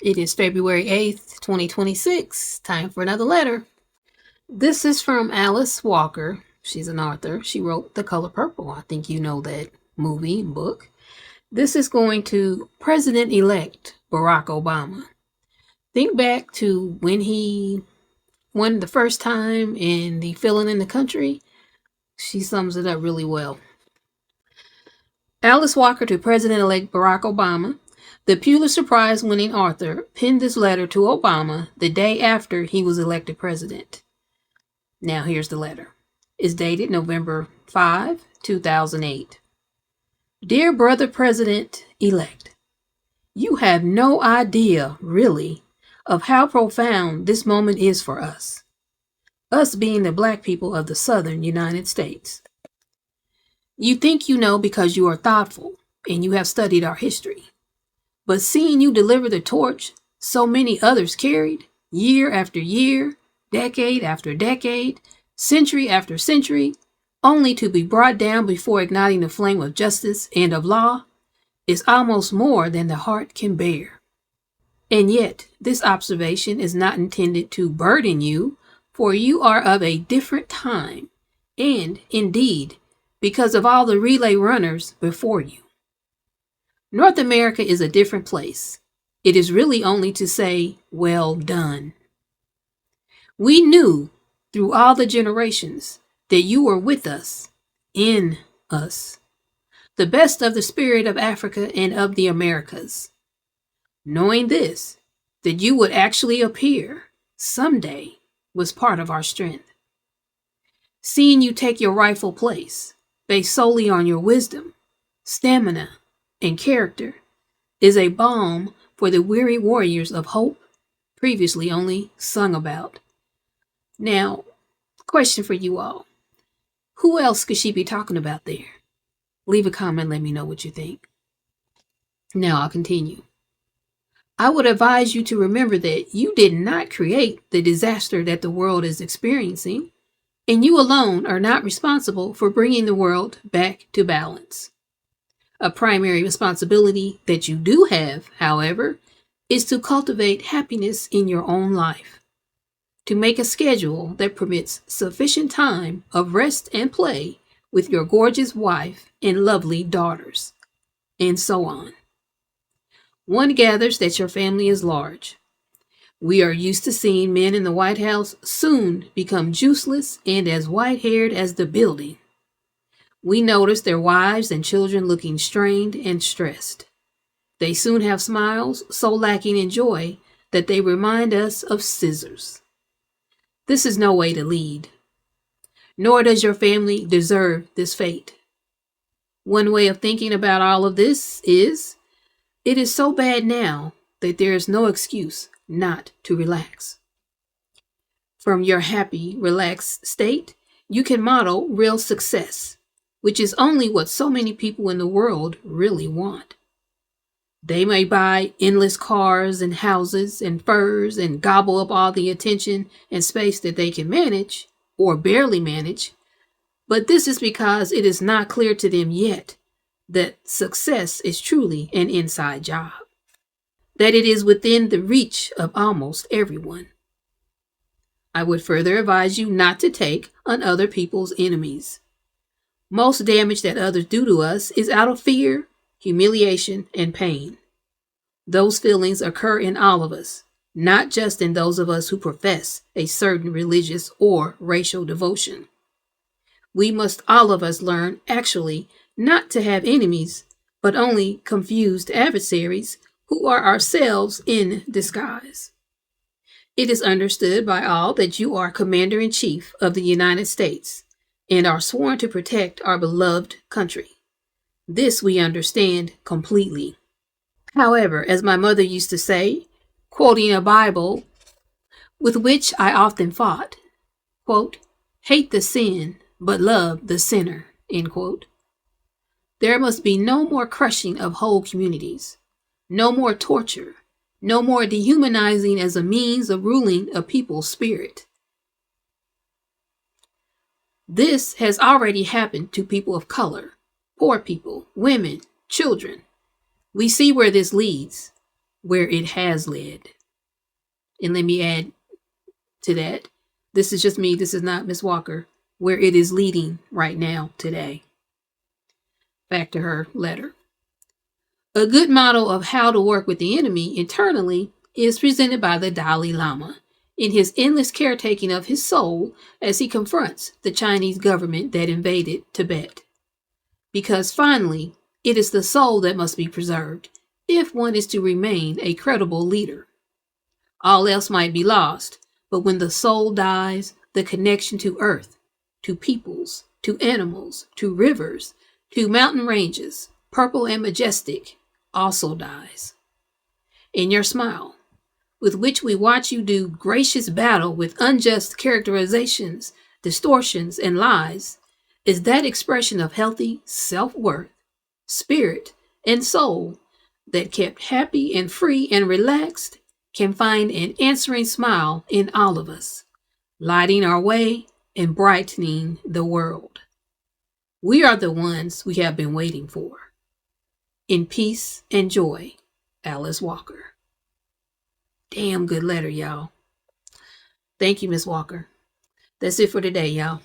It is February 8th, 2026. Time for another letter. This is from Alice Walker. She's an author. She wrote The Color Purple. I think you know that movie, book. This is going to President-elect Barack Obama. Think back to when he won the first time and the feeling in the country. She sums it up really well. Alice Walker to President-elect Barack Obama. The Pulitzer Prize-winning author penned this letter to Obama the day after he was elected president. Now here's the letter. It's dated November 5, 2008. Dear Brother President-elect, you have no idea, really, of how profound this moment is for us. Us being the black people of the southern United States. You think you know because you are thoughtful and you have studied our history. But seeing you deliver the torch so many others carried, year after year, decade after decade, century after century, only to be brought down before igniting the flame of justice and of law, is almost more than the heart can bear. And yet, this observation is not intended to burden you, for you are of a different time, and, indeed, because of all the relay runners before you. North America is a different place. It is really only to say, well done. We knew through all the generations that you were with us, in us, the best of the spirit of Africa and of the Americas. Knowing this, that you would actually appear someday was part of our strength. Seeing you take your rightful place, based solely on your wisdom, stamina, and character, is a balm for the weary warriors of hope previously only sung about. Now, question for you all. Who else could she be talking about there? Leave a comment, let me know what you think. Now I'll continue. I would advise you to remember that you did not create the disaster that the world is experiencing, and you alone are not responsible for bringing the world back to balance. A primary responsibility that you do have, however, is to cultivate happiness in your own life, to make a schedule that permits sufficient time of rest and play with your gorgeous wife and lovely daughters, and so on. One gathers that your family is large. We are used to seeing men in the White House soon become juiceless and as white-haired as the building. We notice their wives and children looking strained and stressed. They soon have smiles so lacking in joy that they remind us of scissors. This is no way to lead. Nor does your family deserve this fate. One way of thinking about all of this is, it is so bad now that there is no excuse not to relax. From your happy, relaxed state, you can model real success, which is only what so many people in the world really want. They may buy endless cars and houses and furs and gobble up all the attention and space that they can manage, or barely manage, but this is because it is not clear to them yet that success is truly an inside job, that it is within the reach of almost everyone. I would further advise you not to take on other people's enemies. Most damage that others do to us is out of fear, humiliation, and pain. Those feelings occur in all of us, not just in those of us who profess a certain religious or racial devotion. We must all of us learn, actually, not to have enemies, but only confused adversaries who are ourselves in disguise. It is understood by all that you are Commander-in-Chief of the United States and are sworn to protect our beloved country. This we understand completely. However, as my mother used to say, quoting a Bible with which I often fought, quote, hate the sin, but love the sinner, end quote. There must be no more crushing of whole communities, no more torture, no more dehumanizing as a means of ruling a people's spirit. This has already happened to people of color, poor people, women, children. We see where this leads. where it has led. And let me add to that, this is just me, this is not Miss Walker, where it is leading right now today. Back to her letter. A good model of how to work with the enemy internally is presented by the Dalai Lama in his endless caretaking of his soul as he confronts the Chinese government that invaded Tibet. Because finally, it is the soul that must be preserved if one is to remain a credible leader. All else might be lost, but when the soul dies, the connection to earth, to peoples, to animals, to rivers, to mountain ranges, purple and majestic, also dies. In your smile, with which we watch you do gracious battle with unjust characterizations, distortions, and lies, is that expression of healthy self-worth, spirit, and soul that kept happy and free and relaxed can find an answering smile in all of us, lighting our way and brightening the world. We are the ones we have been waiting for. In peace and joy, Alice Walker. Damn good letter, y'all. Thank you, Miss Walker. That's it for today, y'all.